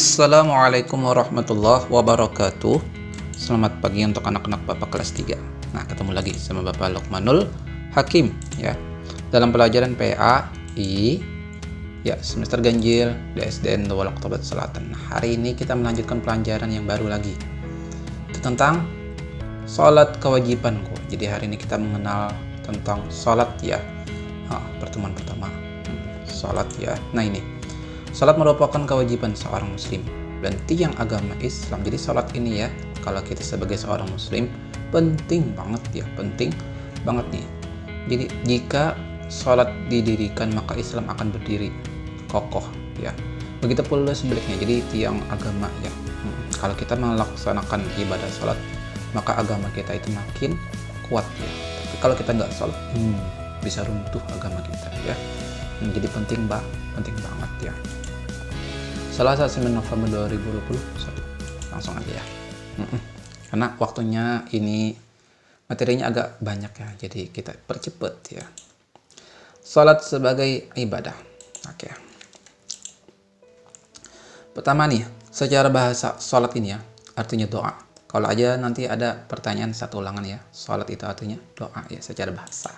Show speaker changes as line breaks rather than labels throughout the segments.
Assalamualaikum warahmatullahi wabarakatuh. Selamat pagi untuk anak-anak Bapak kelas 3. Nah, ketemu lagi sama Bapak Lukmanul Hakim ya. Dalam pelajaran PAI ya, semester ganjil DSDN Dawal Oktober Selatan. Nah, hari ini kita melanjutkan pelajaran yang baru lagi. Itu tentang sholat kewajibanku. Jadi hari ini kita mengenal tentang sholat ya. Pertemuan pertama. Sholat ya. Nah, ini salat merupakan kewajiban seorang muslim dan tiang agama Islam. Jadi salat ini ya, kalau kita sebagai seorang muslim penting banget ya, penting banget nih. Jadi jika salat didirikan maka Islam akan berdiri kokoh ya. Begitu pula sebaliknya. Jadi tiang agama ya. Kalau kita melaksanakan ibadah salat maka agama kita itu makin kuat ya. Tapi kalau kita nggak salat, bisa runtuh agama kita ya. Jadi penting banget ya. Selasa 9 November 2021. Langsung aja ya. Karena waktunya ini materinya agak banyak ya, jadi kita percepat ya. Salat sebagai ibadah. Oke. Pertama nih, secara bahasa salat ini ya, artinya doa. Kalau aja nanti ada pertanyaan satu ulangan ya, salat itu artinya doa ya secara bahasa.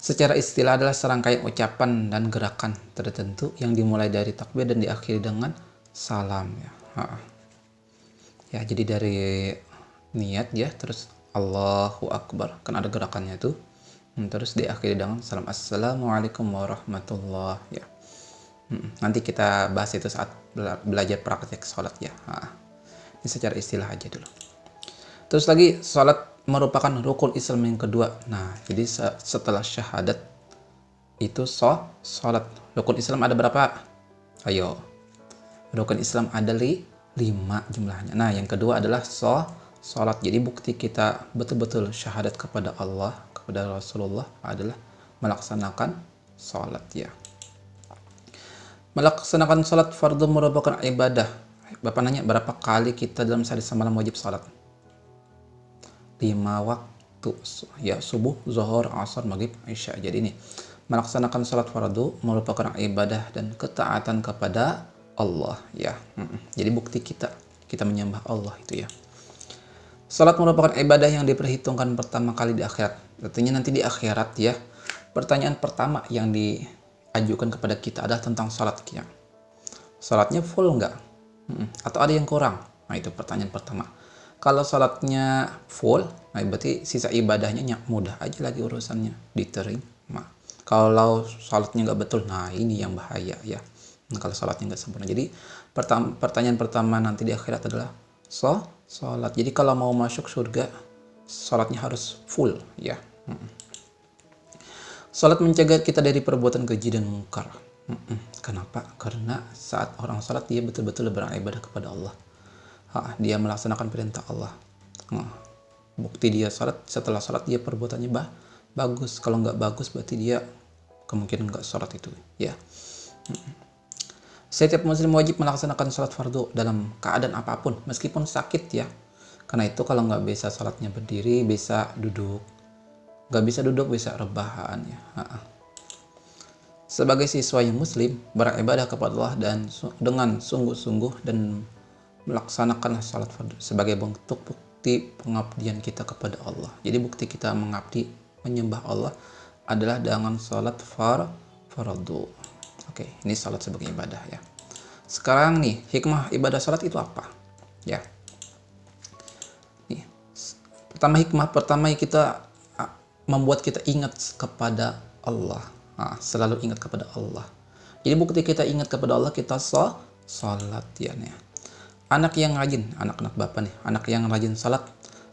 Secara istilah adalah serangkaian ucapan dan gerakan tertentu yang dimulai dari takbir dan diakhiri dengan salam ya. Ya, jadi dari niat ya, terus Allahu Akbar, kan ada gerakannya tuh. Terus diakhiri dengan salam, Assalamualaikum warahmatullahi ya. Nanti kita bahas itu saat belajar praktek sholat ya. Ini secara istilah aja dulu. Terus lagi, sholat merupakan rukun Islam yang kedua. Nah, jadi setelah syahadat itu sholat. Rukun Islam ada berapa? Ayo. Rukun Islam ada 5 jumlahnya. Nah, yang kedua adalah sholat. Jadi bukti kita betul-betul syahadat kepada Allah, kepada Rasulullah adalah melaksanakan sholat ya. Melaksanakan sholat fardu merupakan ibadah. Bapak nanya berapa kali kita dalam sehari semalam wajib sholat? 5 waktu ya, subuh, zuhur, asar, maghrib, isya. Jadi ini melaksanakan salat fardu merupakan ibadah dan ketaatan kepada Allah ya. Jadi bukti kita menyembah Allah itu ya. Salat merupakan ibadah yang diperhitungkan pertama kali di akhirat. Artinya nanti di akhirat ya, pertanyaan pertama yang diajukan kepada kita adalah tentang salat ya. Salatnya full enggak? Atau ada yang kurang? Nah, itu pertanyaan pertama. Kalau salatnya full, nah berarti sisa ibadahnya mudah aja lagi urusannya, diterima. Kalau salatnya nggak betul, nah ini yang bahaya ya. Nah, kalau salatnya nggak sempurna. Jadi pertanyaan pertama nanti di akhirat adalah salat. Jadi kalau mau masuk surga, salatnya harus full ya. Salat mencegah kita dari perbuatan keji dan mungkar. Kenapa? Karena saat orang salat dia betul-betul beribadah kepada Allah. Dia melaksanakan perintah Allah. Bukti dia salat, setelah salat dia perbuatannya bagus. Kalau nggak bagus berarti dia kemungkinan nggak salat itu ya. Setiap muslim wajib melaksanakan salat fardu dalam keadaan apapun, meskipun sakit ya. Karena itu kalau nggak bisa salatnya berdiri, bisa duduk. Nggak bisa duduk, bisa rebahan ya. Sebagai siswa yang muslim, beribadah kepada Allah dan dengan sungguh-sungguh dan melaksanakan salat fardu sebagai bentuk bukti pengabdian kita kepada Allah. Jadi bukti kita mengabdi, menyembah Allah adalah dengan salat fardu. Oke, ini salat sebagai ibadah ya. Sekarang nih, hikmah ibadah salat itu apa? Ya. Nih. Hikmah pertama kita membuat kita ingat kepada Allah. Selalu ingat kepada Allah. Jadi bukti kita ingat kepada Allah, kita salat ya nih. Anak yang rajin, anak-anak Bapak nih, anak yang rajin salat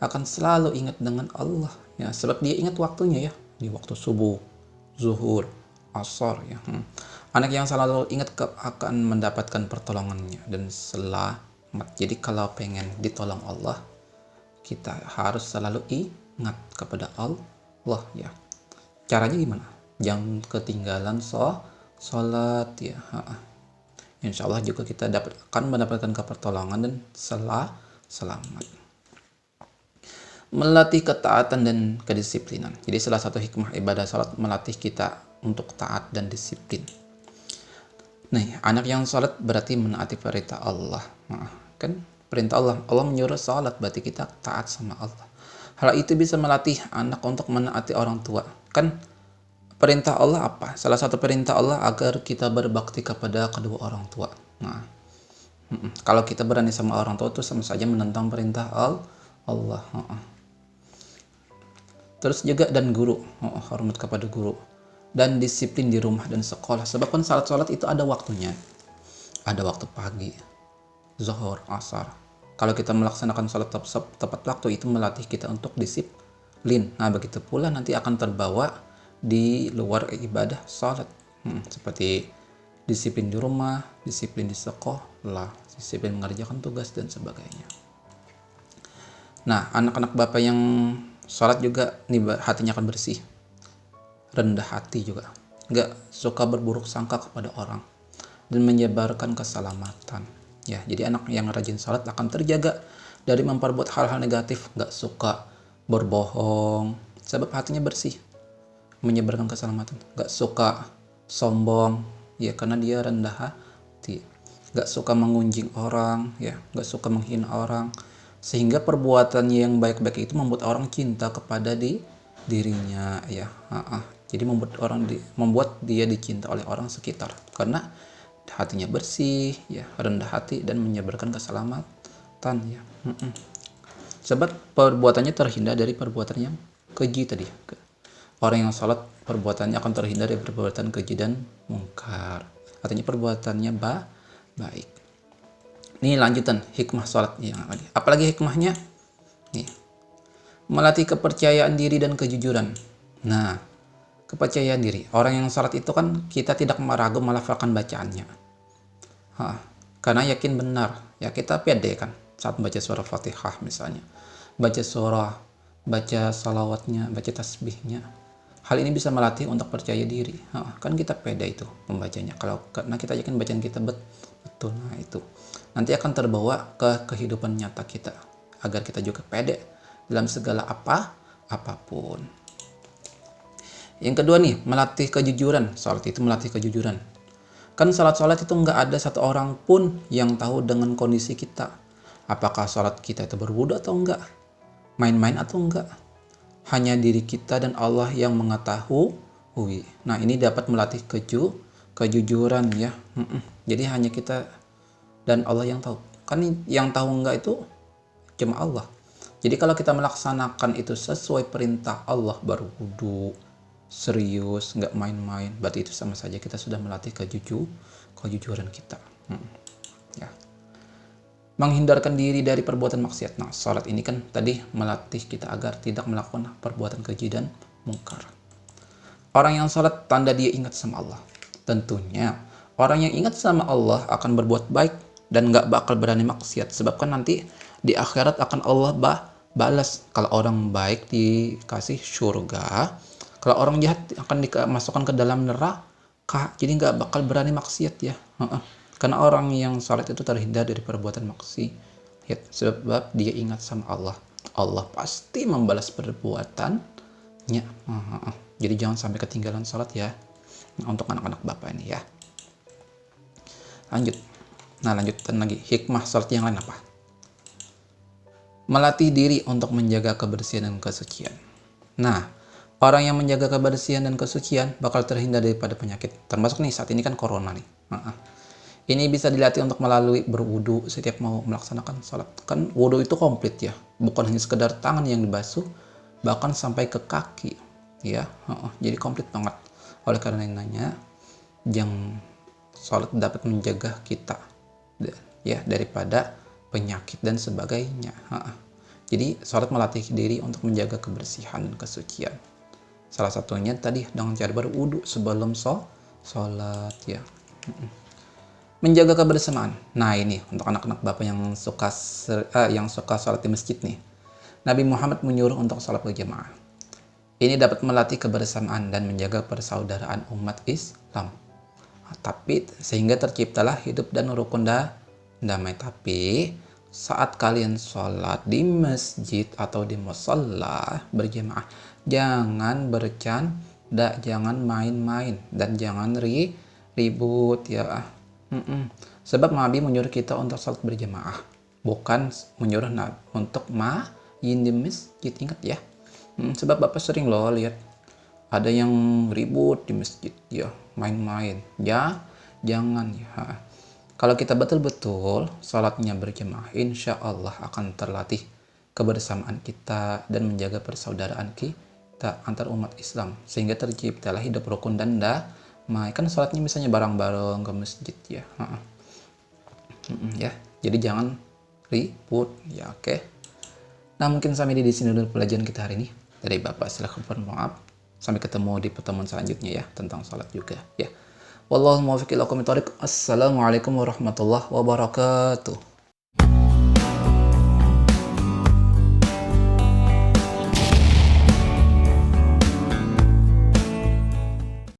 akan selalu ingat dengan Allah ya, sebab dia ingat waktunya ya, di waktu subuh, zuhur, asar ya. Anak yang selalu ingat akan mendapatkan pertolongannya dan selamat. Jadi kalau pengen ditolong Allah, kita harus selalu ingat kepada Allah ya. Caranya gimana? Jangan ketinggalan salat ya. Insya Allah juga kita akan mendapatkan pertolongan dan selamat. Melatih ketaatan dan kedisiplinan. Jadi salah satu hikmah ibadah salat melatih kita untuk taat dan disiplin. Nih, anak yang sholat berarti menaati perintah Allah. Nah, kan perintah Allah. Allah menyuruh sholat, berarti kita taat sama Allah. Hal itu bisa melatih anak untuk menaati orang tua. Kan perintah Allah apa? Salah satu perintah Allah agar kita berbakti kepada kedua orang tua. Nah, kalau kita berani sama orang tua itu sama saja menentang perintah Allah. Terus juga dan guru, hormat kepada guru. Dan disiplin di rumah dan sekolah. Sebab kan salat-salat itu ada waktunya. Ada waktu pagi, zuhur, asar. Kalau kita melaksanakan salat tepat waktu itu melatih kita untuk disiplin. Nah, begitu pula nanti akan terbawa di luar ibadah salat. Seperti disiplin di rumah, disiplin di sekolah, disiplin mengerjakan tugas dan sebagainya. Nah, anak-anak bapak yang salat juga nih hatinya akan bersih. Rendah hati juga, nggak suka berburuk sangka kepada orang dan menyebarkan keselamatan. Ya, jadi anak yang rajin salat akan terjaga dari memperbuat hal-hal negatif, nggak suka berbohong, sebab hatinya bersih, menyebarkan keselamatan, nggak suka sombong, ya karena dia rendah hati, nggak suka mengunjing orang, ya nggak suka menghina orang, sehingga perbuatannya yang baik-baik itu membuat orang cinta kepada dirinya, ya. Jadi membuat dia dicinta oleh orang sekitar karena hatinya bersih, ya rendah hati dan menyebarkan keselamatan, ya. Sebab perbuatannya terhindar dari perbuatan yang keji tadi. Orang yang salat perbuatannya akan terhindar dari perbuatan keji dan mungkar. Artinya perbuatannya baik. Ini lanjutan hikmah salat yang tadi. Apalagi hikmahnya? Nih, melatih kepercayaan diri dan kejujuran. Nah, kepercayaan diri. Orang yang salat itu kan kita tidak meragu melafalkan bacaannya. Karena yakin benar. Ya kita pede kan saat baca surah Fatihah misalnya. Baca surah, baca salawatnya, baca tasbihnya. Hal ini bisa melatih untuk percaya diri. Kan kita pede itu membacanya. Karena kita yakin bacaan kita betul. Nah itu. Nanti akan terbawa ke kehidupan nyata kita. Agar kita juga pede dalam segala apapun. Yang kedua nih, melatih kejujuran. Salat itu melatih kejujuran. Kan salat-salat itu nggak ada satu orang pun yang tahu dengan kondisi kita. Apakah salat kita itu berwudu atau enggak? Main-main atau enggak? Hanya diri kita dan Allah yang mengetahui. Nah, ini dapat melatih kejujuran ya. Jadi hanya kita dan Allah yang tahu. Kan yang tahu enggak itu cuma Allah. Jadi kalau kita melaksanakan itu sesuai perintah Allah, berwudu, serius, nggak main-main, berarti itu sama saja kita sudah melatih kejujuran kita. Ya. Menghindarkan diri dari perbuatan maksiat. Nah, salat ini kan tadi melatih kita agar tidak melakukan perbuatan keji dan mungkar. Orang yang salat tanda dia ingat sama Allah. Tentunya orang yang ingat sama Allah akan berbuat baik dan nggak bakal berani maksiat. Sebab kan nanti di akhirat akan Allah balas. Kalau orang baik dikasih surga, kalau orang jahat akan dimasukkan ke dalam neraka. Jadi nggak bakal berani maksiat ya. Karena orang yang salat itu terhindar dari perbuatan maksiat. Sebab dia ingat sama Allah. Allah pasti membalas perbuatannya. Jadi jangan sampai ketinggalan salat ya. Untuk anak-anak bapak ini ya. Lanjutan lagi. Hikmah salat yang lain apa? Melatih diri untuk menjaga kebersihan dan kesucian. Nah, orang yang menjaga kebersihan dan kesucian bakal terhindar daripada penyakit. Termasuk nih saat ini kan corona nih. Ini bisa dilatih untuk melalui berwudu setiap mau melaksanakan salat. Kan wudu itu komplit ya. Bukan hanya sekedar tangan yang dibasuh, bahkan sampai ke kaki. Ya, jadi komplit banget. Oleh karenanya, yang salat dapat menjaga kita ya daripada penyakit dan sebagainya. Jadi salat melatih diri untuk menjaga kebersihan dan kesucian. Salah satunya tadi dengan cara berwudu sebelum sholat ya. Menjaga kebersamaan. Nah ini untuk anak-anak bapak yang suka sholat di masjid nih. Nabi Muhammad menyuruh untuk sholat berjamaah. Ini dapat melatih kebersamaan dan menjaga persaudaraan umat Islam. Tapi sehingga terciptalah hidup dan rukun damai. Tapi saat kalian sholat di masjid atau di musholla berjamaah, jangan bercanda, jangan main-main, dan jangan ribut ya. Sebab Nabi menyuruh kita untuk salat berjamaah, bukan menyuruh untuk main di masjid. Ingat ya. Sebab Bapak sering loh lihat ada yang ribut di masjid, ya main-main. Ya, jangan ya. Kalau kita betul-betul salatnya berjamaah, insya Allah akan terlatih kebersamaan kita dan menjaga persaudaraan kita antar umat Islam, sehingga terciptalah hidup rukun dan damai. Kan salatnya misalnya bareng-bareng ke masjid ya. Ya, jadi jangan ribut ya, oke. Nah, mungkin sampai di sini dulu pelajaran kita hari ini. Dari Bapak silahkan maaf. Sampai ketemu di pertemuan selanjutnya ya, tentang salat juga ya. Wallahu muwaffiq ila aqwamit thoriq. Assalamualaikum warahmatullahi wabarakatuh.